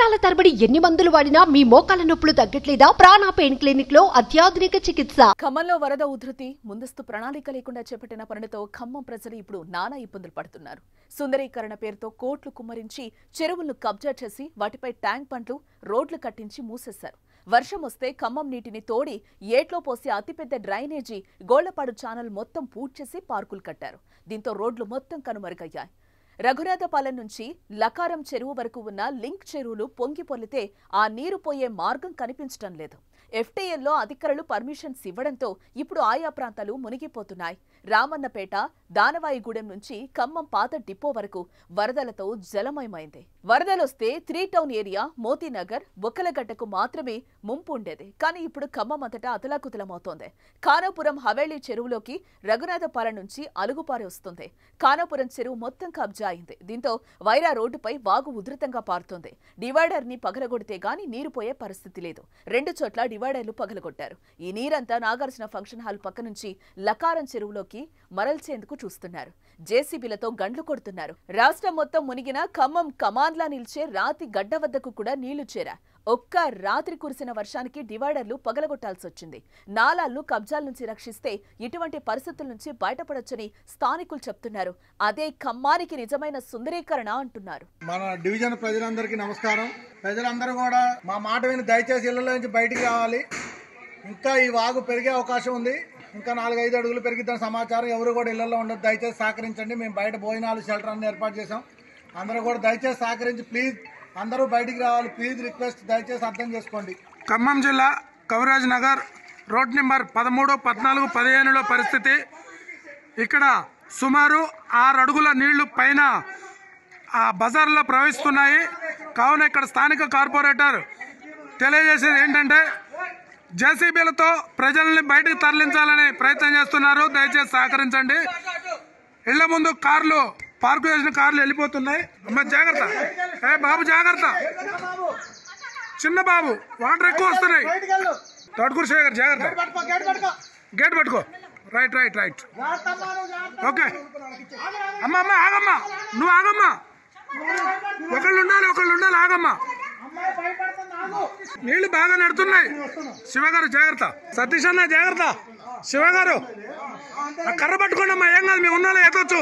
సంవత్సరాల తరబడి ఎన్ని మందులు వాడినా మీ మోకాల నొప్పులు తగ్గట్లేదా? ప్రాణ పెయిన్ క్లినిక్ లో అత్యాధునిక చికిత్స. ఖమ్మంలో వరద ఉధృతి ముందస్తు ప్రణాళిక లేకుండా చేపట్టిన పనులతో ఖమ్మం ప్రజలు ఇప్పుడు నానా ఇబ్బందులు పడుతున్నారు. సుందరీకరణ పేరుతో కోట్లు కుమ్మరించి చెరువులను కబ్జా చేసి వాటిపై ట్యాంక్ బండ్లు, రోడ్లు కట్టించి మూసేశారు. వర్షం వస్తే ఖమ్మం నీటిని తోడి ఏట్లో పోసి అతిపెద్ద డ్రైనేజీ గోళ్లపాడు ఛానల్ మొత్తం పూడ్చేసి పార్కులు కట్టారు. దీంతో రోడ్లు మొత్తం కనుమరుగయ్యాయి. రఘునాథపాలెం నుంచి లకారం చెరువు వరకు ఉన్న లింక్ చెరువులు పొంగి పొర్లితే ఆ నీరు పోయే మార్గం కనిపించడం లేదు. ఎఫ్టీఎల్లో అధికారులు పర్మిషన్స్ ఇవ్వడంతో ఇప్పుడు ఆయా ప్రాంతాలు మునిగిపోతున్నాయి. రామన్నపేట, దానవాయిగూడెం నుంచి ఖమ్మం పాత డిపో వరకు వరదలతో జలమయమైంది. వరదలొస్తే 3 టౌన్ ఏరియా, మోతీనగర్, బొక్కలగడ్డకు మాత్రమే ముంపు ఉండేది. కానీ ఇప్పుడు ఖమ్మం అంతటా అతలాకుతలమవుతోంది. ఖానాపురం హవేళీ చెరువులోకి రఘునాథపాలెం నుంచి అలుగుపారి వస్తుంది. ఖానాపురం చెరువు మొత్తం కబ్జా అయింది. దీంతో వైరా రోడ్డుపై వాగు ఉధృతంగా పారుతోంది. డివైడర్ ని పగలగొడితే గానీ నీరు పోయే పరిస్థితి లేదు. 2 చోట్ల డివైడర్లు పగలగొట్టారు. ఈ నీరంతా నాగార్జున ఫంక్షన్ హాల్ పక్క నుంచి లకారం చెరువులోకి మరల్చేందుకు చూస్తున్నారు. జేసీబీలతో గండ్లు కొడుతున్నారు. రాష్ట్రం మొత్తం మునిగిన ఖమ్మం కమాన్లా నిల్చే రాతి గడ్డ వద్దకు కూడా నీళ్లు చేరా. ఒక్క రాత్రి కురిసిన వర్షానికి డివైడర్లు పగలగొట్టాల్సి వచ్చింది. నాలాలను కబ్జాల నుంచి రక్షిస్తే ఇటువంటి పరిస్థితుల నుంచి బయటపడొచ్చని స్థానికులు చెప్తున్నారు. అదే ఖమ్మానికి నిజమైన సుందరీకరణ అంటున్నారు. మన డివిజన్ ప్రజలందరికీ నమస్కారం. ప్రజలందరూ కూడా మా మాట విని దయచేసి ఇళ్లలో నుంచి బయటికి రావాలి. ఇంకా ఈ వాగు పెరిగే అవకాశం ఉంది. ఇంకా 4-5 అడుగులు పెరిగిద్దని సమాచారం. ఎవరు కూడా ఇళ్లలో ఉండదు. దయచేసి సహకరించండి. మేము బయట భోజనాలు, షెల్టర్ అన్ని ఏర్పాటు చేసాం. అందరూ కూడా దయచేసి సహకరించి ప్లీజ్ అందరూ బయటికి రావాలి. ప్లీజ్ రిక్వెస్ట్, దయచేసి అర్థం చేసుకోండి. ఖమ్మం జిల్లా కవిరాజ్ నగర్ రోడ్ నెంబర్ 13, 14, 15లో పరిస్థితి. ఇక్కడ సుమారు 6 అడుగుల నీళ్లు పైన ఆ బజార్లో ప్రవహిస్తున్నాయి. కావున ఇక్కడ స్థానిక కార్పొరేటర్ తెలియజేసేది ఏంటంటే జేసీబీలతో ప్రజల్ని బయటకు తరలించాలని ప్రయత్నం చేస్తున్నారు. దయచేసి సహకరించండి. ఇళ్ల ముందు కార్లు, పార్కు చేసిన కార్లు వెళ్ళిపోతున్నాయి. అమ్మ జాగ్రత్త, ఏ బాబు జాగ్రత్త, చిన్న బాబు, వాటర్ ఎక్కువ వస్తున్నాయి. తోటకూరు శేఖర్ జాగ్రత్త, గేట్ పట్టుకో. Right right right okay. అమ్మ అమ్మ ఆగమ్మా, నువ్వు ఆగమ్మా. ఒకళ్ళు ఉండాలి, ఆగమ్మా. నీళ్లు బాగా నడుతున్నాయి. శివగారు జాగ్రత్త, సతీష్ అన్న జాగ్రత్త. శివగారు కర్ర పట్టుకోండి అమ్మా, ఏం కాదు, మేము ఉన్నాలో ఎత్తొచ్చు.